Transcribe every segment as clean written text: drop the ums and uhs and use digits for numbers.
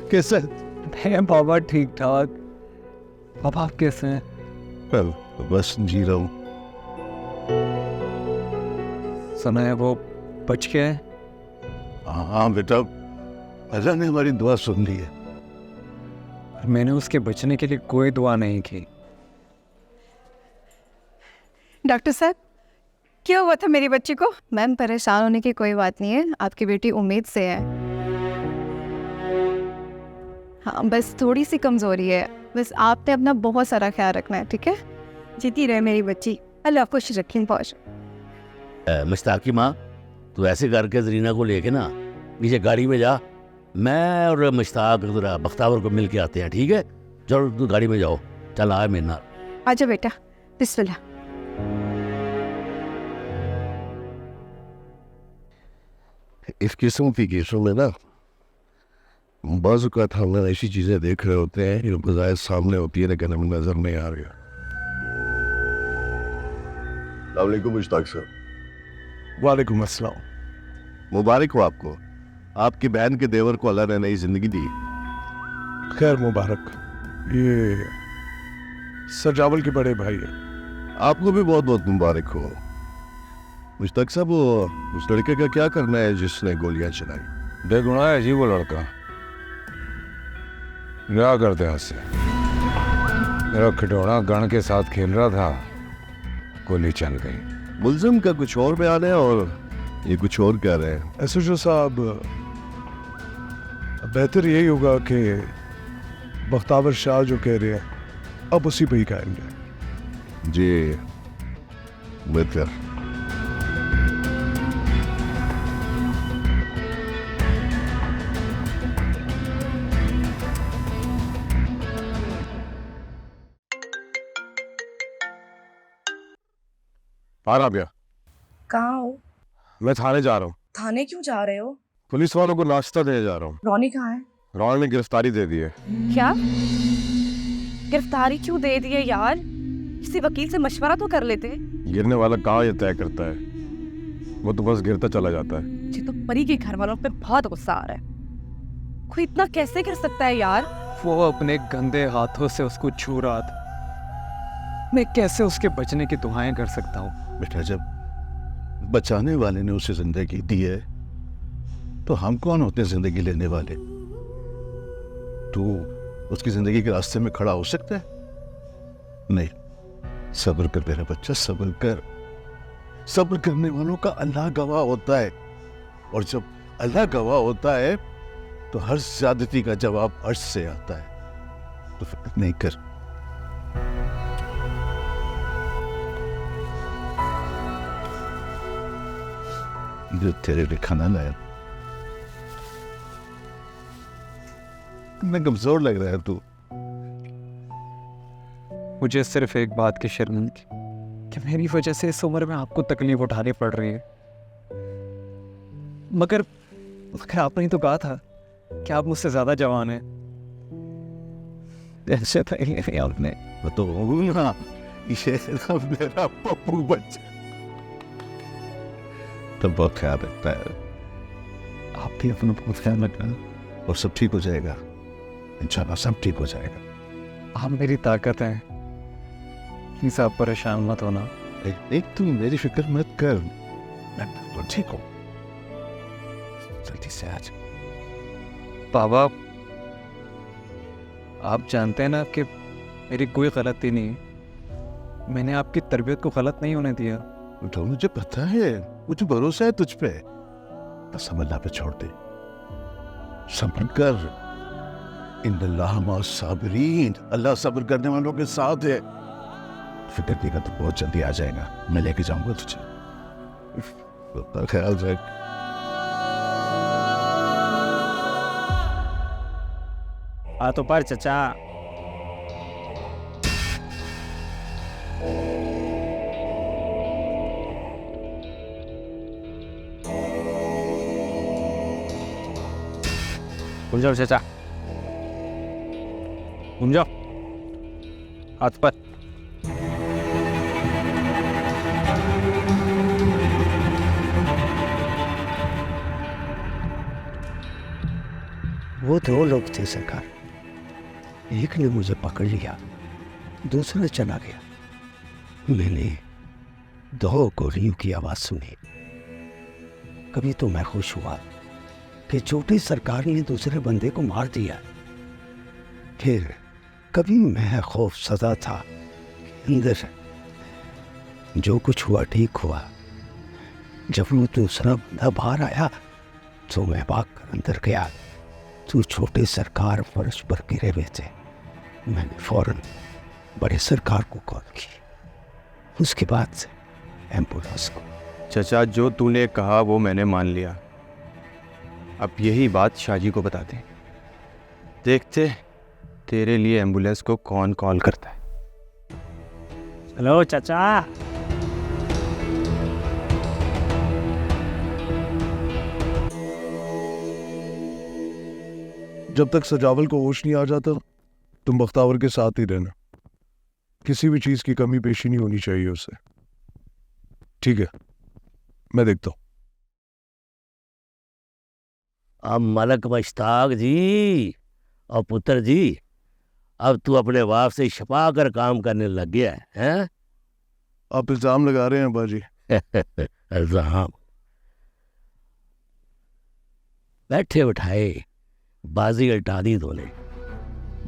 कैसा है? मैं बाबा ठीक ठाक। पापा आप कैसे हैं? बस जी रहा हूँ। सुना है वो बच गया है? हाँ बेटा, अल्लाह ने हमारी दुआ सुन ली है। मैंने उसके बचने के लिए कोई दुआ नहीं की। डॉक्टर साहब, क्या हुआ था मेरी बच्ची को? मैम, परेशान होने की कोई बात नहीं है, आपकी बेटी उम्मीद से है। हाँ, बस थोड़ी सी कमजोरी है, बस आपने अपना बहुत सारा ख्याल रखना है, ठीक है? जीती रहे मेरी बच्ची, अल्लाह खुश रखें। पहुँच मुश्ताक की माँ, तू ऐसे करके जरीना को लेके ना नीचे गाड़ी में जा। मैं और मुश्ताक जरा बख्तावर को मिल के आते हैं, ठीक है? चलो तू गाड़ी में जाओ। चल आए मेरे नाल। आजा बेटा, बिस्मिल्लाह। इस किस्म की केसों में ना बाज़ औक़ात हम लोग ऐसी चीज़ें देख रहे होते हैं जो बज़ाहिर सामने होती है लेकिन हमें नज़र नहीं आ रही। अस्सलाम वालेकुम मुश्ताक साहब। वालेकुम अस्सलाम। मुबारक हो आपको, आपकी बहन के देवर को अल्लाह ने नई जिंदगी दी। खैर मुबारक। ये सजावल के बड़े भाई हैं। आपको भी बहुत बहुत मुबारक हो। मुश्ताक साहब, वो उस लड़के का क्या करना है जिसने गोलियां चलाई? बेगुनाह है जी वो लड़का। क्या करते हैं उससे? मेरा खिलौना गन के साथ खेल रहा था, गोली चल गई। मुल्जिम का कुछ और बयान है और ये कुछ और कह रहे हैं। एसएचओ साहब, बेहतर यही होगा कि बख्तावर शाह जो कह रहे हैं अब उसी पे ही कहेंगे। जी बेहतर। आ रहा भैया, कहाँ हो? मैं थाने जा रहा हूँ। थाने क्यों जा रहे हो? पुलिस वालों को नाश्ता देने जा रहा हूँ। रॉनी कहाँ है? रॉन ने गिरफ्तारी दे दी है। क्या गिरफ्तारी क्यों दे दी है यार? किसी वकील से मशवरा तो कर लेते। गिरने वाला कहाँ ये तय करता है, वो तो बस गिरता चला जाता है। मुझे तो परी के घर वालों पे बहुत गुस्सा आ रहा है। कोई इतना कैसे गिर सकता है यार? वो अपने गंदे हाथों से उसको छू रहा था, मैं कैसे उसके बचने की दुआएं कर सकता हूँ? बेटा, जब बचाने वाले ने उसे जिंदगी दी है तो हम कौन होते हैं जिंदगी लेने वाले? तू उसकी जिंदगी के रास्ते में खड़ा हो सकता है? नहीं। सब्र कर मेरा बच्चा, सब्र कर। सब्र करने वालों का अल्लाह गवाह होता है, और जब अल्लाह गवाह होता है तो हर ज्यादती का जवाब अर्श से आता है। तो फिक्र नहीं कर। जो तेरे लिए खाना लाया, मैं कमजोर लग रहा है तू। मुझे सिर्फ एक बात की शर्म है कि मेरी वजह से इस उम्र में आपको तकलीफ उठानी पड़ रही है। मगर आपने ही तो कहा था कि आप मुझसे ज्यादा जवान हैं। ऐसे तो नहीं आपने। तो ना, ये मेरा पप्पू बच्चा तो बहुत ख्याल रखता है। आप भी अपना बहुत ख्याल रखना और सब ठीक हो जाएगा इंशाल्लाह, सब ठीक हो जाएगा। आप मेरी ताकत हैं, प्लीज आप परेशान मत होना। एक तुम मेरी फिक्र मत कर, मैं बिल्कुल ठीक हूँ। जल्दी से आ जा। बाबा, आप जानते हैं ना कि मेरी कोई गलती नहीं है। मैंने आपकी तरबियत को गलत नहीं होने दिया। तो मुझे पता है, मुझे भरोसा है तुझ पे। बस हम अल्लाह पे छोड़ दे, सब्र कर। इन्नल्लाह मअस साबिरीन, अल्लाह सब्र करने वालों के साथ है। फिक्र देगा तो बहुत जल्दी आ जाएगा, मैं लेके जाऊंगा तुझे। अपना ख्याल रख। आ तो पर चचा। घूम जाओ चचा, घूम जाओ, हाथ पर। वो 2 लोग थे सरकार। एक ने मुझे पकड़ लिया, दूसरा चला गया। मैंने 2 गोलियों की आवाज सुनी। कभी तो मैं खुश हुआ कि छोटी सरकार ने दूसरे बंदे को मार दिया, फिर कभी मैं खौफ सदा था कि अंदर जो कुछ हुआ ठीक हुआ। जब वो दूसरा बंदा बाहर आया तो मैं भाग कर अंदर गया तो छोटे सरकार फर्श पर गिरे हुए थे। मैंने फौरन बड़े सरकार को कॉल की, उसके बाद से एम्बुलेंस को। चचा, जो तूने कहा वो मैंने मान लिया। अब यही बात शाहजी को बता दे। देखते तेरे लिए एम्बुलेंस को कौन कॉल करता है। हेलो चाचा। जब तक सजावल को होश नहीं आ जाता तुम बख्तावर के साथ ही रहना। किसी भी चीज की कमी पेशी नहीं होनी चाहिए उसे। ठीक है, मैं देखता हूं। अब मलक मुश्ताक जी और पुत्र जी, अब तू अपने बाप से छुपा कर काम करने लग गया है, हैं? आप इल्जाम लगा रहे हैं बाजी। इल्जाम? बैठे बिठाए बाजी उल्टा दी तूने।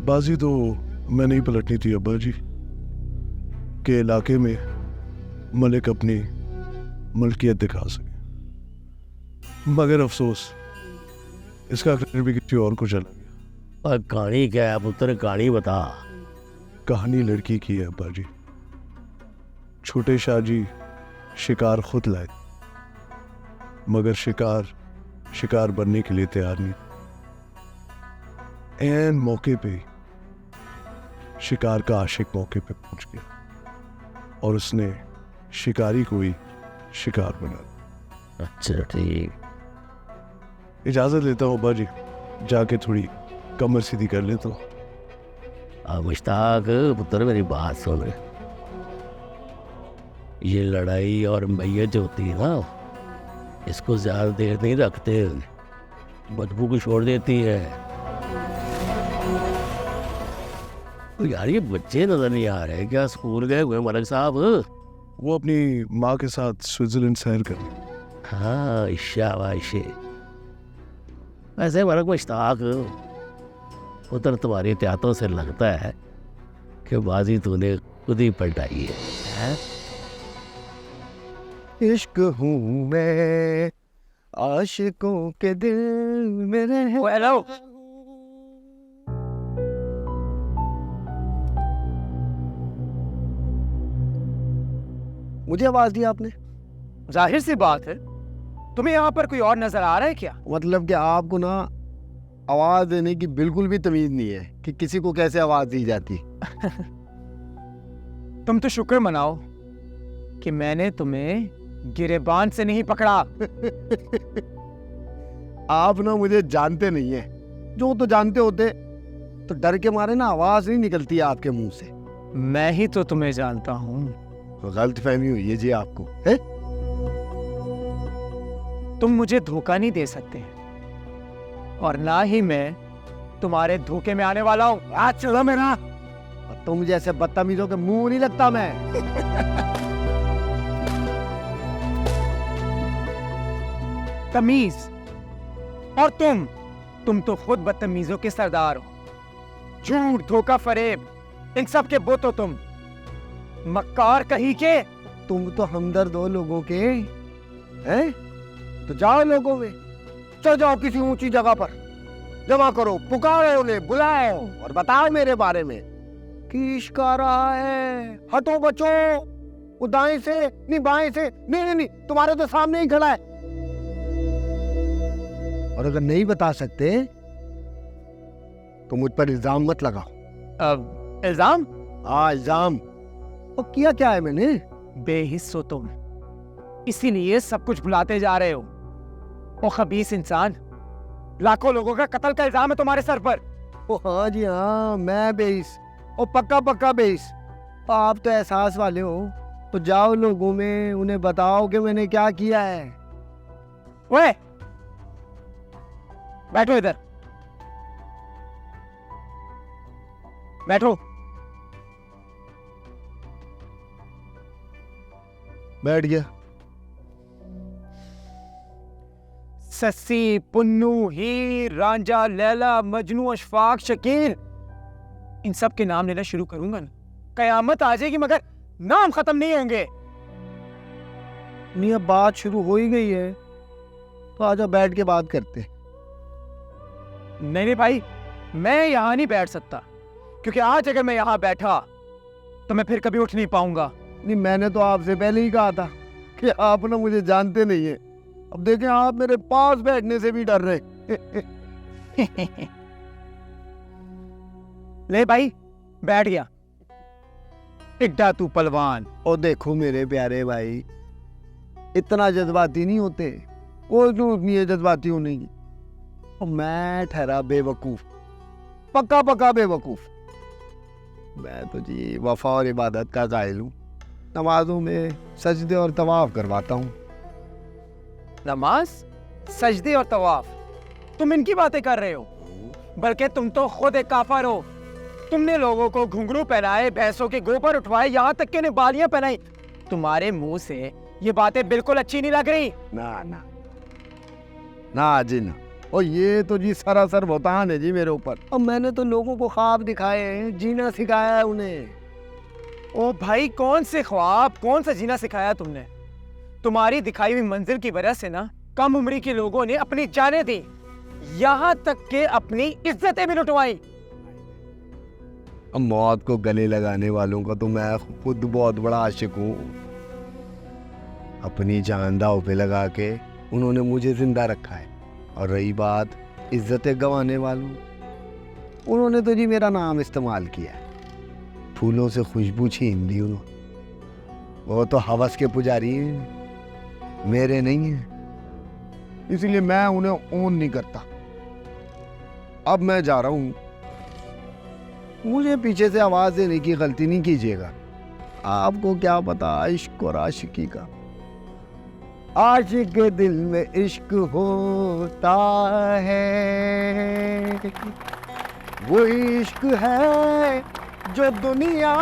बाजी तो मैं नहीं पलटनी थी अब्बा जी के इलाके में मलिक अपनी मलकियत दिखा सके, मगर अफसोस इसका क्रेडिट भी किसी और को चला गया। और कहानी क्या है पुत्र, कहानी बता। कहानी लड़की की है अब्बा जी। छोटे शाह जी शिकार खुद लाए, मगर शिकार बनने के लिए तैयार नहीं। एन मौके पे शिकार का आशिक मौके पे पहुंच गया और उसने शिकारी को ही शिकार बना दिया। अच्छा ठीक, इजाजत लेता हूँ अब्बा जी, जाके थोड़ी कमर सीधी कर लेता हूँ। अब मुश्ताक पुत्र मेरी बात सुन। ये लड़ाई और मैयत जो होती है ना, इसको ज्यादा देर नहीं रखते, बदबू को छोड़ देती है। तो यार ये बच्चे नजर नहीं आ रहे, क्या स्कूल गए हुए मलक साहब? वो अपनी माँ के साथ स्विट्जरलैंड सैर कर रहे। हाँ शाबाश। वैसे मलक मुश्ताक पुत्र, तुम्हारी एहतियातों से लगता है कि बाजी तूने खुद ही पलटाई है? इश्क हूँ मैं आशिकों के दिल में रह। हेलो। मुझे आवाज दी आपने? जाहिर सी बात है, तुम्हें यहाँ पर कोई और नजर आ रहा है क्या? मतलब कि आपको ना आवाज देने की बिल्कुल भी तमीज नहीं है कि किसी को कैसे आवाज दी जाती। तुम तो शुक्र मनाओ कि मैंने तुम्हें गिरेबान से नहीं पकड़ा। आप ना मुझे जानते नहीं है, जो तो जानते होते तो डर के मारे ना आवाज नहीं निकलती है आपके मुंह से। मैं ही तो तुम्हें जानता हूँ। गलत फहमी हुई है जी आपको, है? तुम मुझे धोखा नहीं दे सकते और ना ही मैं तुम्हारे धोखे में आने वाला हूँ। आज चलो मेरा, तुम जैसे बदतमीजों के मुंह नहीं लगता मैं। तमीज? और तुम तो खुद बदतमीजों के सरदार हो। झूठ, धोखा, फरेब, इन सब के वो तो तुम मक्कार कहीं के। तुम तो हमदर्द हो लोगों के, हैं? तो जाओ लोगों में, चल जाओ किसी ऊंची जगह पर, जमा करो, पुकारो उन्हें, बुलाओ और बताओ मेरे बारे में कि इश्क आ रहा है। हटो बचो, वो दाएं से नहीं बाएं से, नहीं, तुम्हारे तो सामने ही खड़ा है। और अगर नहीं बता सकते तो मुझ पर इल्जाम मत लगाओ। अब इल्जाम? हाँ इल्जाम। और किया क्या है मैंने? बेहिस हो तुम, इसीलिए सब कुछ भुलाते जा रहे हो। ओ खबीस इंसान, लाखों लोगों का कत्ल का इल्जाम है तुम्हारे सर पर। ओ हाँ जी हाँ, मैं बेइस, ओ पक्का बेइस। आप तो एहसास वाले हो, तो जाओ लोगों में, उन्हें बताओ कि मैंने क्या किया है। ओए बैठो इधर। बैठो। बैठ गया। सस्सी, पुन्नू, हीर, रांझा, लैला, मजनू, अशफाक, शकील, इन सब के नाम लेना शुरू करूंगा ना, कयामत आ जाएगी मगर नाम खत्म नहीं होंगे। नहीं, अब बात शुरू हो ही गई है तो आजा बैठ के बात करते। नहीं भाई, मैं यहां नहीं बैठ सकता, क्योंकि आज अगर मैं यहां बैठा तो मैं फिर कभी उठ नहीं पाऊंगा। नहीं, मैंने तो आपसे पहले ही कहा था कि आप ना मुझे जानते नहीं है। अब देखें, आप मेरे पास बैठने से भी डर रहे। ले भाई, बैठ गया। टिड्डा तू पलवान। और देखो मेरे प्यारे भाई, इतना जज्बाती नहीं होते, कोई जरूरत नहीं है जज्बाती होने की। और मैं ठहरा बेवकूफ, पक्का पक्का बेवकूफ। मैं तो जी वफा और इबादत का कायल हूँ। नमाजों में सजदे और तवाफ करवाता हूँ। नमाज, सजदे और तवाफ, तुम इनकी बातें कर रहे हो? बल्कि तुम तो खुद एक काफिर हो। तुमने लोगों को घुंघरू पहनाए, भैंसों के गोबर उठवाए, यहाँ तक के ने बालियां पहनाई। तुम्हारे मुंह से ये बातें बिल्कुल अच्छी नहीं लग रही। ना ना ना जी ना। और ये तो जी सरासर भुगतान है जी मेरे ऊपर। अब मैंने तो लोगों को ख्वाब दिखाए हैं, जीना सिखाया है उन्हें। ओ भाई, कौन से ख्वाब, कौन सा जीना सिखाया तुमने? तुम्हारी दिखाई हुई मंजिल की वजह से ना कम उम्री के लोगों ने अपनी जानें दी, यहाँ तक के अपनी इज्जतें भी लुटवाई। अब मौत को गले लगाने वालों का तो मैं खुद बहुत बड़ा आशिक हूँ। अपनी जान दांव पे लगा के उन्होंने मुझे जिंदा रखा है। और रही बात इज्जतें गंवाने वालों, उन्होंने तो जी मेरा नाम इस्तेमाल किया है, फूलों से खुशबू छीन ली उन्होंने। वो तो हवस के पुजारी हैं, मेरे नहीं हैं। इसलिए मैं उन्हें ओन नहीं करता। अब मैं जा रहा हूँ, मुझे पीछे से आवाज देने की गलती नहीं कीजिएगा। आपको क्या पता इश्क और आशिकी का। आशिक के दिल में इश्क होता है, वो इश्क है जो दुनिया।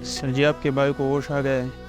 सर जी, आपके भाई को होश आ गया है।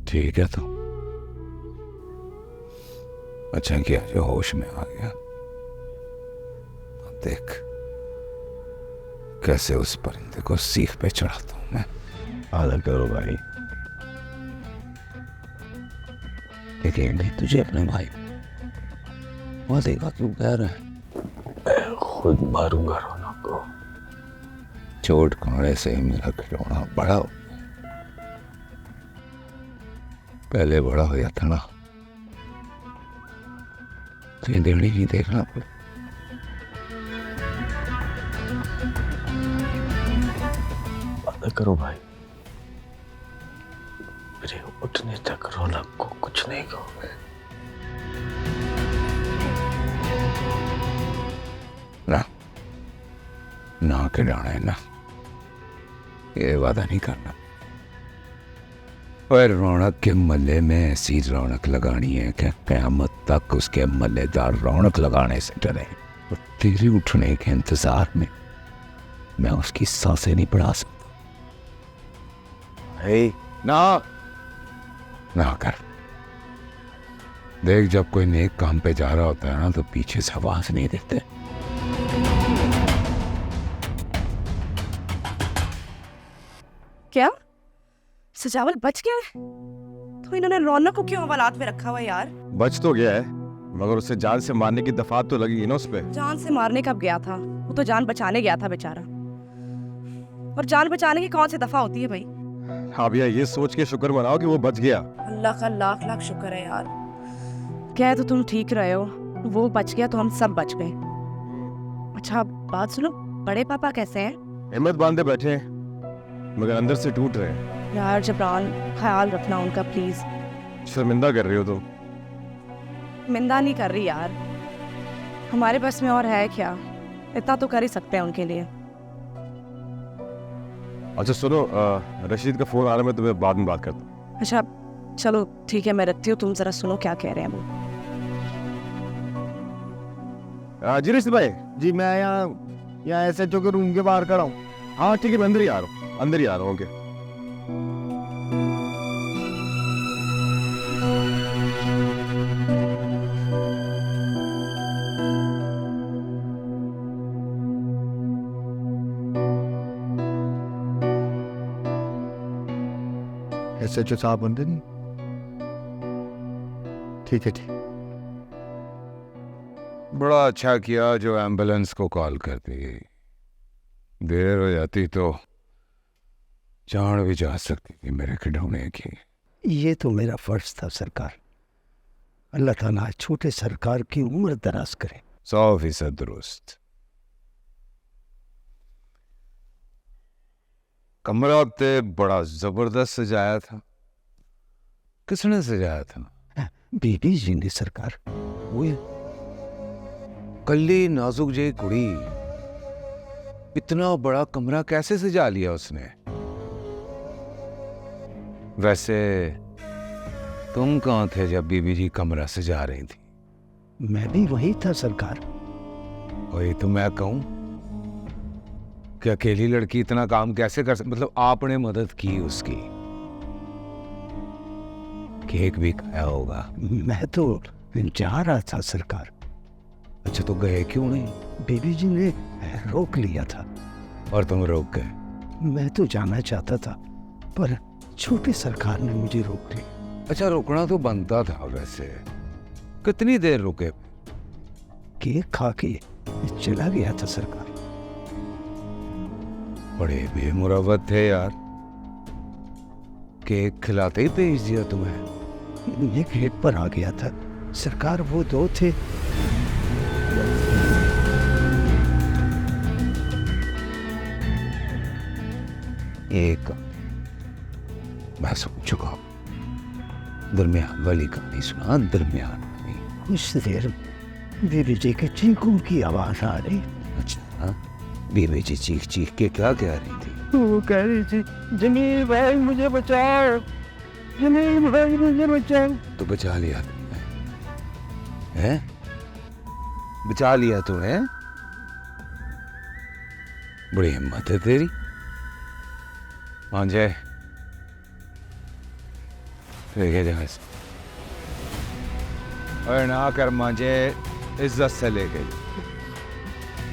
ठीक है तो अच्छा किया जो होश में आ गया। अब देख कैसे उस परिंदे को सीख पे चढ़ाता हूं मैं। आदर करो भाई, देखेंगे तुझे अपने भाई। वो देखा क्यों कह रहा है, मैं खुद मारूंगा रौनक को। चोट खाने से मेरा खिलौना बड़ा हो, पहले बड़ा हो जाता ना। तो ये देनी नहीं देखना कोई। आदर करो भाई, मेरे उठने तक रौनक को कुछ नहीं कहोगे। ना ना खिलौना है ना, ये वादा नहीं करना। और रौनक के मल्ले में ऐसी रौनक लगानी है कि क़यामत तक उसके मल्लेदार रौनक लगाने से डरे। और तेरे उठने के इंतजार में मैं उसकी सांसें नहीं बढ़ा सकता। ना ना कर। देख, जब कोई नेक काम पे जा रहा होता है ना तो पीछे से आवाज नहीं देते। क्या सजावल बच गया है? तो इन्होंने रौनक को क्यों हवालात में रखा हुआ है यार? बच तो गया है, मगर उसे जान से मारने की दफात तो लगेगी ना उस पे। जान से मारने कब गया था? वो तो जान बचाने गया था बेचारा। और जान बचाने की कौन सी दफा होती है भाई? हाँ भैया, ये सोच के शुक्र मनाओ कि वो बच गया। अल्लाह का लाख लाख शुक्र है यार। कह तो तुम ठीक रहे हो, वो बच गया तो हम सब बच गए। अच्छा बात सुनो, बड़े पापा कैसे हैं? हिम्मत बांधे बैठे हैं मगर अंदर से टूट रहे हैं। यार जबरान, ख्याल रखना उनका प्लीज। शर्मिंदा कर रही हो तुम। मिंदा नहीं कर रही यार, हमारे बस में और है क्या, इतना तो कर ही सकते हैं उनके लिए। अच्छा सुनो, रशीद का फोन आ रहा है, मैं तुम्हें बाद में बात करता हूँ। अच्छा चलो ठीक है, मैं रखती हूँ, तुम जरा सुनो क्या कह रहे हैं वो। जी रशीद भाई, जी मैं यहाँ SHO के रूम के बाहर खड़ा हूँ। हाँ ठीक है, मैं अंदर ही आ रहा हूँ, अंदर ही आ रहा हूँ। ओके। SHO साहब अंदर नहीं? ठीक है, ठीक। बड़ा अच्छा किया जो एम्बुलेंस को कॉल कर दी। देर हो जाती तो जान भी जा सकती थी मेरे खिलौने की। ये तो मेरा फर्ज था सरकार। अल्लाह ताला छोटे सरकार की उम्र दराज करे। 100% दुरुस्त। कमरा ते बड़ा जबरदस्त सजाया था। किसने सजाया था? बीबी जी ने सरकार। वो कल्ली नाजुक जी कुड़ी, इतना बड़ा कमरा कैसे सजा लिया उसने? वैसे तुम कहाँ थे जब बीबी जी कमरा सजा रही थी? मैं भी वही था सरकार। वही तो मैं कहूं कि अकेली लड़की इतना काम कैसे कर सकती? मतलब आपने मदद की उसकी, केक भी खाया होगा। मैं तो जा रहा था सरकार। अच्छा तो गए क्यों नहीं? बीबी जी ने रोक लिया था। और तुम रोक गए? मैं तो जाना चाहता था पर छोटी सरकार ने मुझे रोक लिया। अच्छा रोकना तो बनता था। वैसे कितनी देर रुके? केक खा के चला गया था सरकार। बड़े बेमुरवत थे यार, केक खिलाते ही भेज दिया तुम्हें। मैं गेट पर आ गया था सरकार। वो दो थे। एक मैं समझ चुका हूं, दरमियान वाली कहानी सुना। दरमियान वाली। कुछ देर बीबी जी के चीखों की आवाज आ रही। अच्छा, बीबी जी चीख चीख के क्या कह रही थी? वो कह रही थी, जमील भाई मुझे बचाओ, जमील भाई मुझे बचाओ। तो बचा लिया तुमने? हैं? बचा लिया तूने? बड़ी हिम्मत है तेरी। मांझे लेके जा इसे। और ना कर मांझे, इज्जत से लेके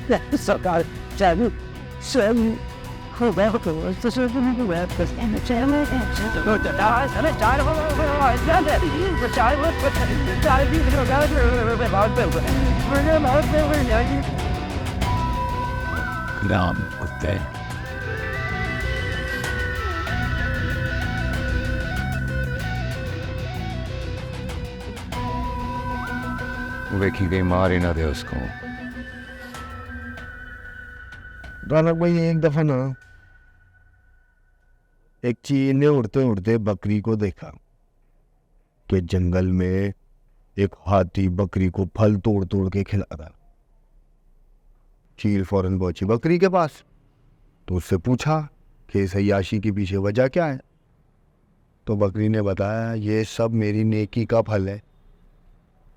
जा। सरकार चलो स्वयं नाम कुत्ते। देखी गई मार ही ना दे उसको। रौनक भाई, एक दफा ना एक चील ने उड़ते उड़ते बकरी को देखा कि जंगल में एक हाथी बकरी को फल तोड़ तोड़ के खिला रहा। चील फौरन पहुंची बकरी के पास तो उससे पूछा कि इस अय्याशी के पीछे वजह क्या है। तो बकरी ने बताया, ये सब मेरी नेकी का फल है।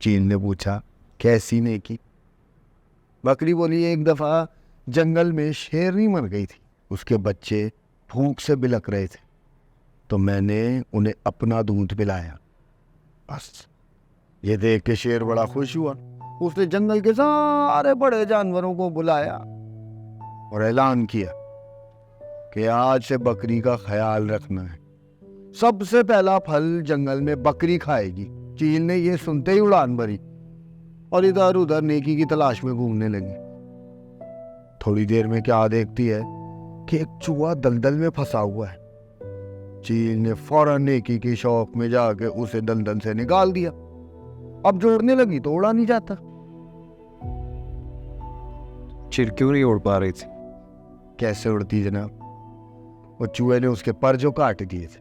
चील ने पूछा, कैसी नेकी? बकरी बोली, एक दफा जंगल में शेरनी मर गई थी, उसके बच्चे भूख से बिलक रहे थे तो मैंने उन्हें अपना दूध पिलाया। बस ये देख के शेर बड़ा खुश हुआ। उसने जंगल के सारे बड़े जानवरों को बुलाया और ऐलान किया कि आज से बकरी का ख्याल रखना है, सबसे पहला फल जंगल में बकरी खाएगी। चील ने ये सुनते ही उड़ान भरी और इधर उधर नेकी की तलाश में घूमने लगी। थोड़ी देर में क्या देखती है कि एक चूहा दलदल में फंसा हुआ है। चील ने फौरन नेकी की शौक में जाके उसे दलदल से निकाल दिया। अब जोड़ने लगी तो उड़ा नहीं जाता। चिर क्यों नहीं उड़ पा रही थी? कैसे उड़ती जनाब, वो चूहे ने उसके पर जो काट दिए थे।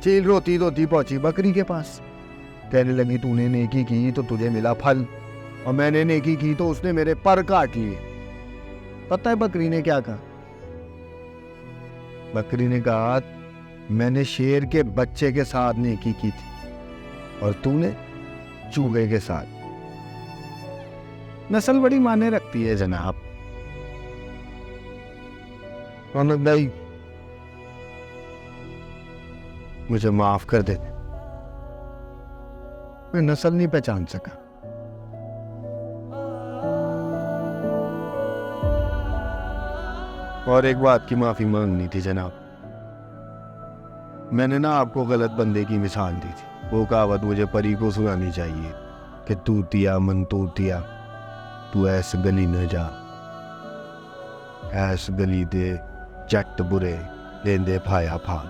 चील रोती रोती पहुंची बकरी के पास, कहने लगी तूने नेकी की तो तुझे मिला फल, और मैंने नेकी की तो उसने मेरे पर काट लिए। पता है बकरी ने क्या कहा? बकरी ने कहा मैंने शेर के बच्चे के साथ नेकी की थी और तूने चूहे के साथ। नस्ल बड़ी माने रखती है जनाब। रौनक भाई मुझे माफ कर दे, मैं नस्ल नहीं पहचान सका। और एक बात की माफी मांगनी थी जनाब, मैंने ना आपको गलत बंदे की मिसाल दी थी। वो कहावत मुझे परी को सुनानी चाहिए कि तूतिया मन तूतिया, तू ऐस गली न जा, ऐस गली दे जट बुरे लेंदे फाया फाल।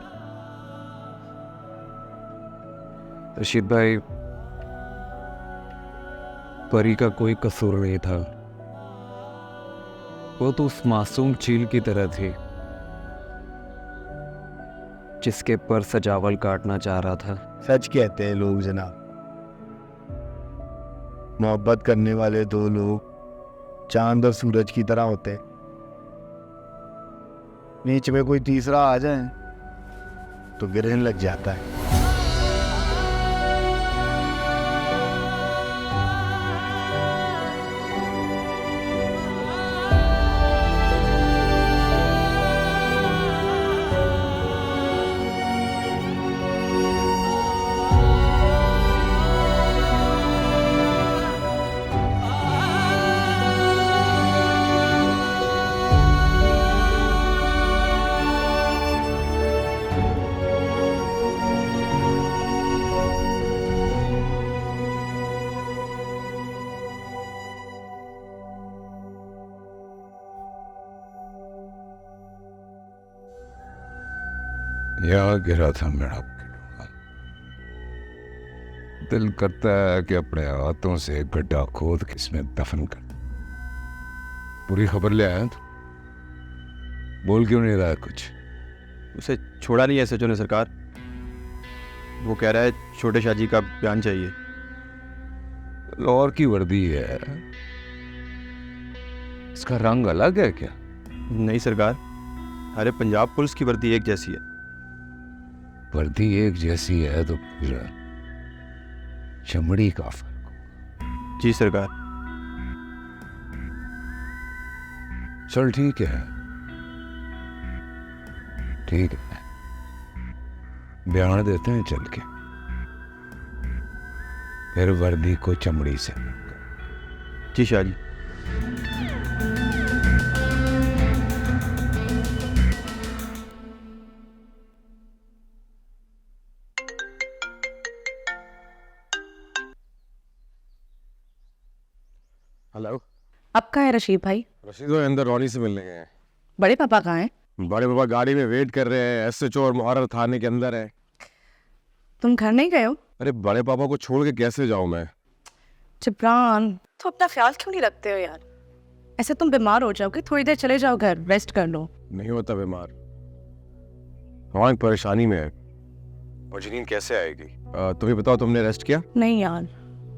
रशीद भाई, परी का कोई कसूर नहीं था, वो तो उस मासूम चील की तरह थी जिसके पर सजावल काटना चाह रहा था। सच कहते हैं लोग जनाब, मोहब्बत करने वाले दो लोग चांद और सूरज की तरह होते हैं, बीच में कोई तीसरा आ जाए तो ग्रहण लग जाता है। यहाँ गिरा था मेरा पिलुआ। दिल करता है कि अपने हाथों से गड्ढा खोद के इसमें दफन कर। पूरी खबर ले आया तो बोल क्यों नहीं रहा है कुछ? उसे छोड़ा नहीं है सचो ने सरकार। वो कह रहा है छोटे शाहजी का बयान चाहिए। लाहौर की वर्दी है, इसका रंग अलग है क्या? नहीं सरकार, अरे पंजाब पुलिस की वर्दी एक जैसी है। वर्दी एक जैसी है तो फिर चमड़ी का फर्क। जी सरकार। चल ठीक है, ठीक है, बयान देते हैं चल के, फिर वर्दी को चमड़ी से। जी शाहजी। हेलो, अब कहाँ है रशीद भाई? रशीद भाई अंदर रोनी से मिलने गए हैं। बड़े पापा कहाँ हैं? बड़े पापा गाड़ी में वेट कर रहे हैं, एसएचओ और मुहर्रर थाने के अंदर है। तुम घर नहीं गए हो? अरे बड़े पापा को छोड़ के कैसे जाऊं मैं? जिब्रान, तो अपना ख्याल क्यों नहीं रखते हो यार? ऐसे तुम बीमार हो जाओगे, थोड़ी देर चले जाओ घर, रेस्ट कर लो। नहीं होता बीमार, रौनक परेशानी में है। और जनीन कैसे आएगी? तुम्हें बताओ, तुमने रेस्ट किया? नहीं यार,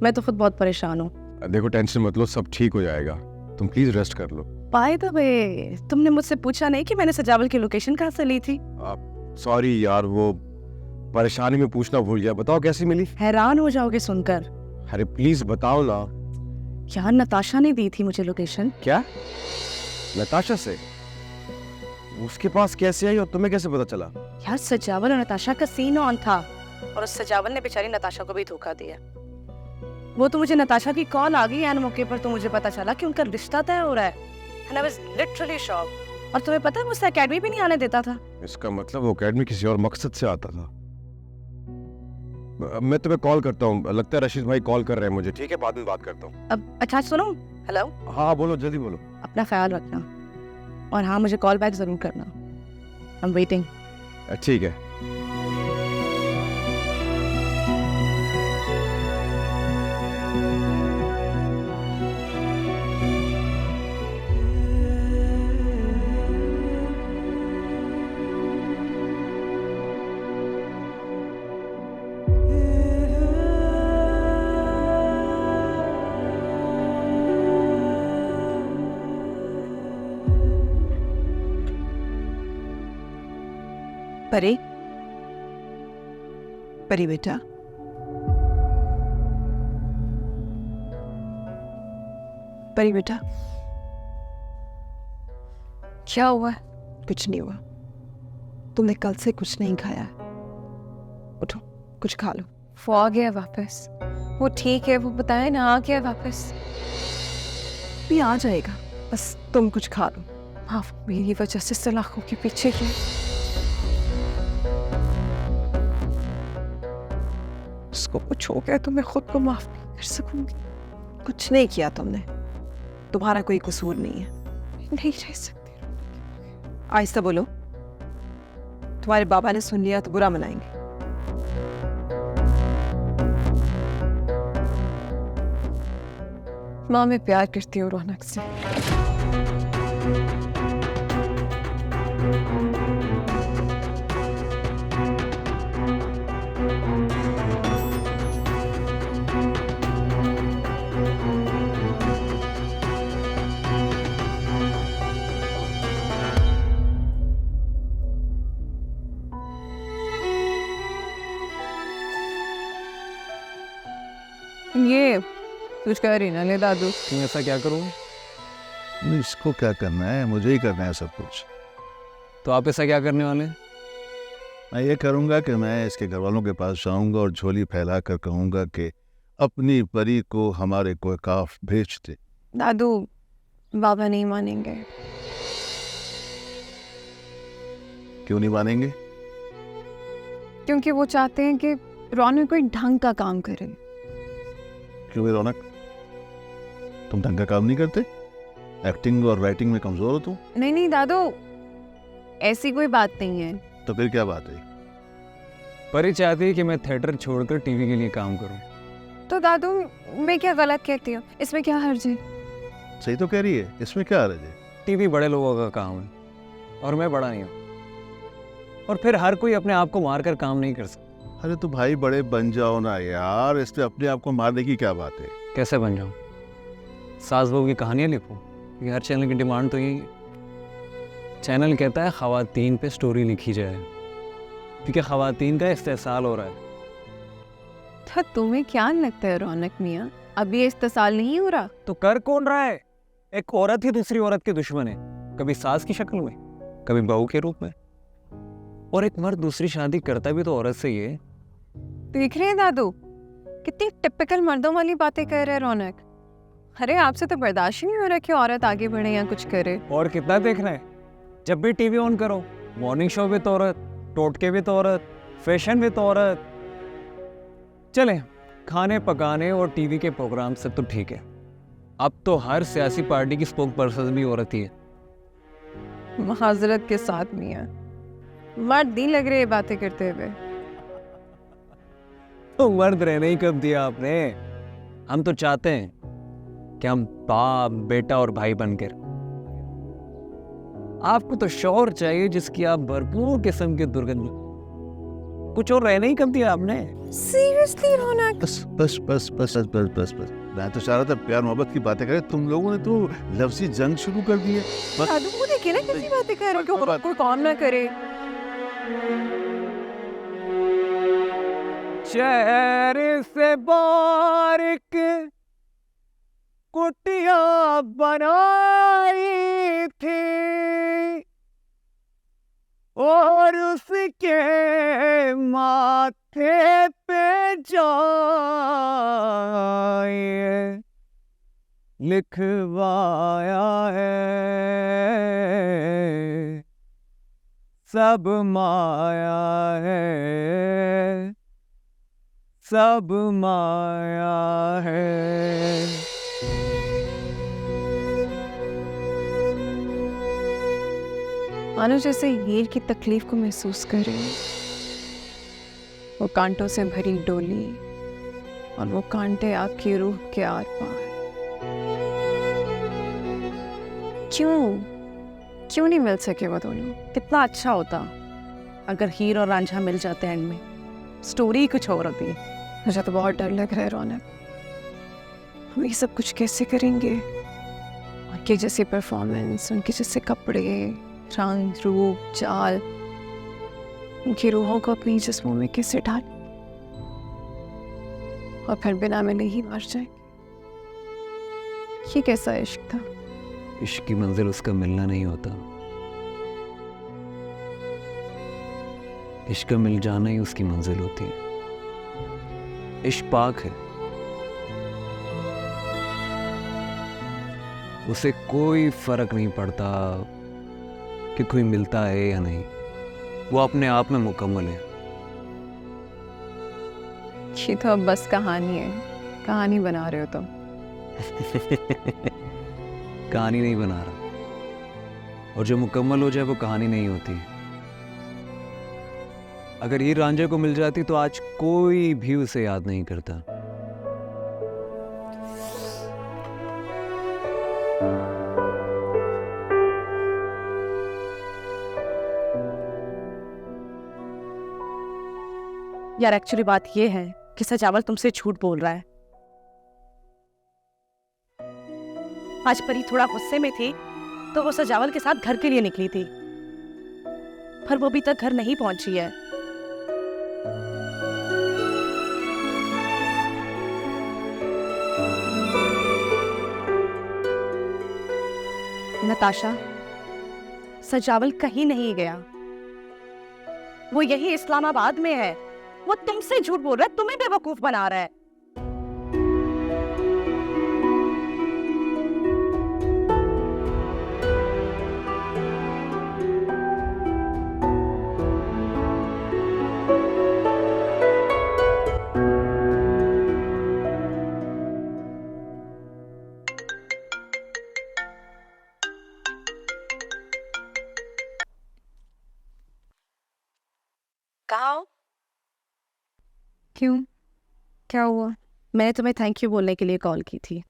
मैं तो खुद बहुत परेशान हूँ। देखो टेंशन मत लो, सब ठीक हो जाएगा, तुम प्लीज रेस्ट कर लो। बाय द वे, तुमने मुझसे पूछा नहीं कि मैंने सजावल की लोकेशन कहाँ से ली थी? सॉरी यार, वो परेशानी में पूछना भूल गया। बताओ कैसी मिली? हैरान हो जाओगे सुनकर। अरे प्लीज बताओ ना। यार नताशा ने दी थी मुझे लोकेशन। क्या? नताशा से? उसके पास कैसे आई और तुम्हें कैसे पता चला? यार सजावल और नताशा का सीन ऑन था, और उस सजावल ने बेचारी नताशा को भी धोखा दिया। वो तो मुझे नताशा की कॉल आ गई एन मौके पर, तो मुझे पता चला कि उनका रिश्ता तय हो रहा है। And I was literally shocked। और तुम्हें पता है, मुझसे एकेडमी भी नहीं आने देता था। इसका मतलब वो एकेडमी किसी और मकसद से आता था। मैं तुम्हें कॉल करता हूँ, लगता है रशीद भाई कॉल कर रहे हैं मुझे। ठीक है, बाद में बात करता हूँ। अब अच्छा सुनो। हेलो। हाँ बोलो, जल्दी बोलो। अपना ख्याल रखना, और हाँ मुझे कॉल बैक जरूर करना। I am waiting. ठीक है। परी, परी बेटा, परी बेटा, क्या हुआ है? कुछ नहीं हुआ। तुमने कल से कुछ नहीं खाया है। उठो, कुछ खा लो। वो आ गया वापस। वो ठीक है, वो बताए ना, आ गया वापस। भी आ जाएगा, बस तुम कुछ खा लो। माफ, मेरी वजह से सलाखों के पीछे ही। उसको कुछ हो गया तो मैं खुद को माफ नहीं कर सकूंगी। कुछ नहीं किया तुमने, तुम्हारा कोई कसूर नहीं है। नहीं रह सकती। आहिस्ता बोलो, तुम्हारे बाबा ने सुन लिया तो बुरा मनाएंगे। माँ, मैं प्यार करती हूँ रौनक से। ये कुछ कह रही ना ले दादू। तुम ऐसा क्या करोगे? नहीं, इसको क्या करना है, मुझे ही करना है सब कुछ। तो आप ऐसा क्या करने वाले हैं? मैं ये करूँगा कि मैं इसके घर वालों के पास जाऊँगा और झोली फैला कर कहूँगा कि अपनी परी को हमारे कोई काफ भेज दे। दादू, बाबा नहीं मानेंगे। क्यों नहीं मानेंगे? क्योंकि वो चाहते हैं कि रौनक कोई ढंग का काम करे। क्यों भी रौनक, तुम ढंग का काम नहीं करते? एक्टिंग और राइटिंग में कमजोर हो तुम? नहीं नहीं दादू, ऐसी कोई बात नहीं है। तो फिर क्या बात है? परी चाहती है कि मैं थिएटर छोड़कर टीवी के लिए काम करूं। तो दादू, मैं क्या गलत कहती हूँ? इसमें क्या हर्ज है? सही तो कह रही है, इसमें क्या हर्ज है? टीवी बड़े लोगों का काम है और मैं बड़ा नहीं हूँ, और फिर हर कोई अपने आप को मारकर काम नहीं कर सकता। अरे तो भाई बड़े बन जाओ ना यार, इसमें अपने आप को मारने की क्या बात है? कैसे बन जाऊँ? सास बहू की कहानियाँ लिखूँ? ये हर चैनल की डिमांड तो यही है। चैनल कहता है ख़वातीन पे स्टोरी लिखी जाए, क्योंकि ख़वातीन का इस्तेसाल हो रहा है। तो तुम्हें क्या लगता है रौनक मियाँ, अभी इस्तेसाल नहीं हो रहा? तो कर कौन रहा है? एक औरत ही दूसरी औरत के दुश्मन है, कभी सास की शक्ल में, कभी बहू के रूप में। और एक मर्द दूसरी शादी करता भी तो औरत से ही है। देख रहे हैं दादू, कितनी टिपिकल मर्दों वाली बातें कर रहे हैं रौनक। अरे आपसे तो बर्दाश्त ही नहीं हो रहा कि औरत आगे बढ़े या कुछ करे। और कितना देखना है? जब भी टीवी ऑन करो, मॉर्निंग शो भी तो औरत, टोटके भी तो औरत, फैशन भी तो औरत। चले, खाने पकाने और टीवी के प्रोग्राम से तो ठीक है, अब तो हर सियासी पार्टी की स्पोक पर्सन भी औरत ही है। महाजरत के साथ मियाँ, मर्द नहीं लग रहे ये बातें करते हुए। तो मर्द रहने ही कब दिया आपने? हम तो चाहते हैं कि हम बाप, बेटा और भाई बनकर। आपको तो शौहर चाहिए जिसकी आप भरपूर किस्म के दुर्गंध, कुछ और रहने ही कब दिया आपने? सीरियसली रौनक? बस बस बस बस बस बस बस बस, मैं तो चाह रहा था प्यार मोहब्बत की बातें करें, तुम लोगों ने तो लफ्जी जंग शुरू कर दी है। बस दादू को देखिए ना कैसी बातें कर रहे हो, कोई काम ना करे। शहर से बारिक कुटिया बनाई थी और उसके माथे पे जाए लिखवाया है, सब माया है, सब माया है। मानो जैसे हीर की तकलीफ को महसूस कर रही हूँ। वो कांटों से भरी डोली और वो कांटे आपकी रूह के आर पार। क्यों नहीं मिल सके वो दोनों? कितना अच्छा होता अगर हीर और रांझा मिल जाते एंड में, स्टोरी कुछ और होती है। मुझे तो बहुत डर लग रहा है रौनक, हम ये सब कुछ कैसे करेंगे? उनके जैसे परफॉर्मेंस, उनके जैसे कपड़े, रंग, रूप, चाल, उनकी रूहों को अपनी जिस्मों में कैसे डाल और फिर बिना मिले ही मर जाए। ये कैसा इश्क था? इश्क की मंजिल उसका मिलना नहीं होता, इश्क का मिल जाना ही उसकी मंजिल होती है। इश्क पाक है, उसे कोई फर्क नहीं पड़ता कि कोई मिलता है या नहीं, वो अपने आप में मुकम्मल है। ये तो अब बस कहानी है, कहानी बना रहे हो तुम। कहानी नहीं बना रहा, और जो मुकम्मल हो जाए वो कहानी नहीं होती। अगर हीर रांझे को मिल जाती तो आज कोई भी उसे याद नहीं करता। यार एक्चुअली बात ये है कि सजावल तुमसे झूठ बोल रहा है। आज परी थोड़ा गुस्से में थी तो वो सजावल के साथ घर के लिए निकली थी, पर वो अभी तक घर नहीं पहुंची है। नताशा, सजावल कहीं नहीं गया, वो यही इस्लामाबाद में है। वो तुमसे झूठ बोल रहा है, तुम्हें बेवकूफ बना रहा है। कहाँ हो? क्यों, क्या हुआ? मैंने तुम्हें थैंक यू बोलने के लिए कॉल की थी।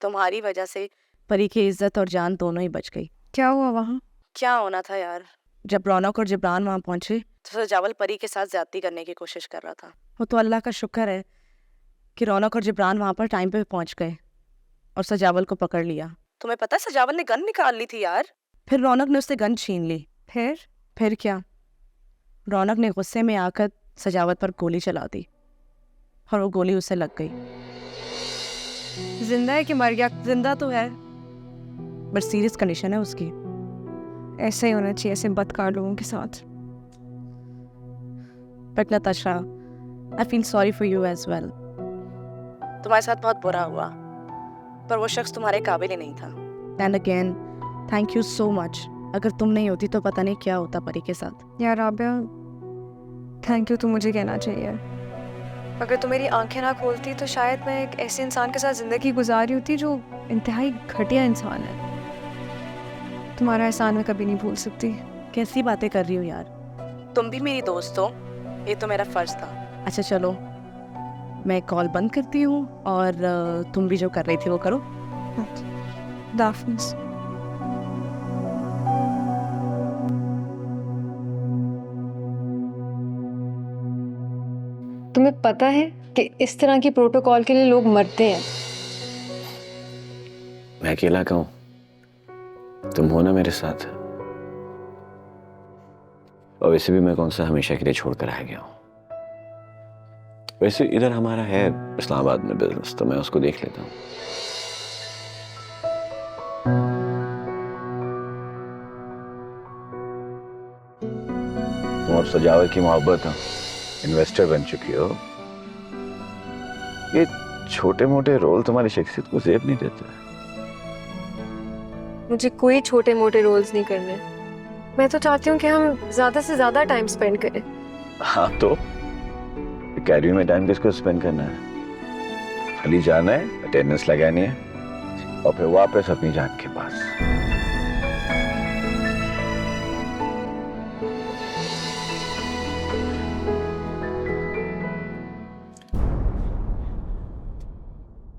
तुम्हारी वजह से परी की इज्जत और जान दोनों ही बच गई। क्या हुआ वहाँ? क्या होना था यार, जब रौनक और जिब्रान वहां पहुंचे तो सजावल परी के साथ ज्यादती करने की कोशिश कर रहा था। वो तो अल्लाह का शुक्र है कि रौनक और जिब्रान वहां पर टाइम पे पहुंच गए और सजावल को पकड़ लिया। तुम्हें पता है सजावल ने गन निकाल ली थी यार, फिर रौनक ने उससे गन छीन ली। फिर क्या, रौनक ने गुस्से में आकर सजावल पर गोली चला दी और वो गोली उसे लग गई। जिंदा है कि मर गया? जिंदा तो है, बट सीरियस कंडीशन है उसकी। ऐसा ही होना चाहिए ऐसे बदकार लोगों के साथ। But Natasha, I feel sorry for you as well. तुम्हारे साथ बहुत बुरा हुआ, पर वो शख्स तुम्हारे काबिल ही नहीं था। And again thank you so much. अगर तुम नहीं होती तो पता नहीं क्या होता परी के साथ। यार राबिया, थैंक यू तो मुझे कहना चाहिए। अगर तू मेरी आंखें ना खोलती तो शायद मैं एक ऐसे इंसान के साथ ज़िंदगी गुजारी होती जो इंतहाई घटिया इंसान है। तुम्हारा एहसान मैं कभी नहीं भूल सकती। कैसी बातें कर रही हो यार, तुम भी मेरी दोस्त हो, ये तो मेरा फर्ज था। अच्छा चलो, मैं कॉल बंद करती हूँ और तुम भी जो कर रही थी वो करो। दाफिज। तुम्हें पता है कि इस तरह की प्रोटोकॉल के लिए लोग मरते हैं। मैं अकेला कहूं, तुम हो ना मेरे साथ। और वैसे भी मैं कौन सा हमेशा के लिए छोड़कर आ गया हूं। वैसे इधर हमारा है इस्लामाबाद में बिजनेस, तो मैं उसको देख लेता हूं। तुम अब सजावट की मोहब्बत हो, इन्वेस्टर बन चुकी हो। ये छोटे मोटे रोल तुम्हारी शख्सियत को ज़ेब नहीं देते। मुझे कोई छोटे मोटे रोल्स नहीं करने। मैं तो चाहती हूँ कि हम ज्यादा से ज्यादा टाइम स्पेंड करें। हाँ तो कैरियर में टाइम किसको स्पेंड करना है? खाली जाना है, अटेंडेंस लगानी है और फिर वापस अपनी जान के पास।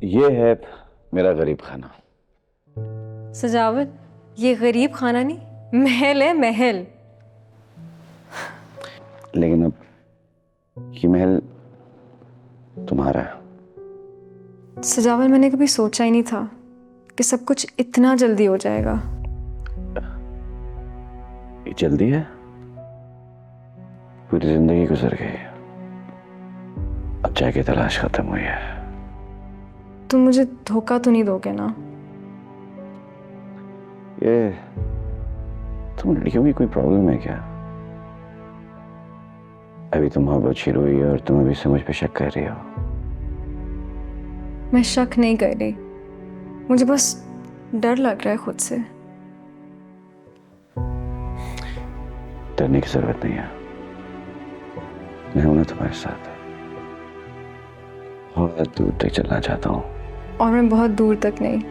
ये है मेरा गरीब खाना। सजावट, ये गरीब खाना नहीं, महल है, महल। लेकिन अब ये महल तुम्हारा है। सजावट, मैंने कभी सोचा ही नहीं था कि सब कुछ इतना जल्दी हो जाएगा। ये जल्दी है पूरी जिंदगी गुजर गई, अब जाके तलाश खत्म हुई है। तुम मुझे धोखा तो नहीं दोगे ना? ये तुम लड़कियों की कोई प्रॉब्लम है क्या? अभी तुम मोहब्बत शुरू हुई है और तुम अभी से मुझ पे शक कर रही हो। मैं शक नहीं कर रही, मुझे बस डर लग रहा है खुद से। डरने की जरूरत नहीं है, मैं हूं ना तुम्हारे साथ। बहुत दूर तक चलना चाहता हूँ। और मैं बहुत दूर तक नहीं,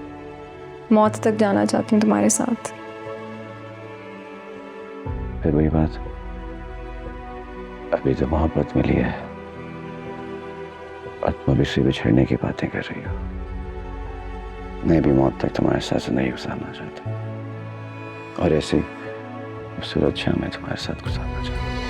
मौत तक जाना चाहती हूँ तुम्हारे साथ। फिर वही बात, अभी तो मोहब्बत मिली है और तुम अभी से बिछड़ने की बातें कर रही हो। मैं भी मौत तक तुम्हारे साथ जिंदगी गुजारना चाहता हूँ और ऐसी खूबसूरत शाम मैं तुम्हारे साथ गुजारना चाहता हूँ।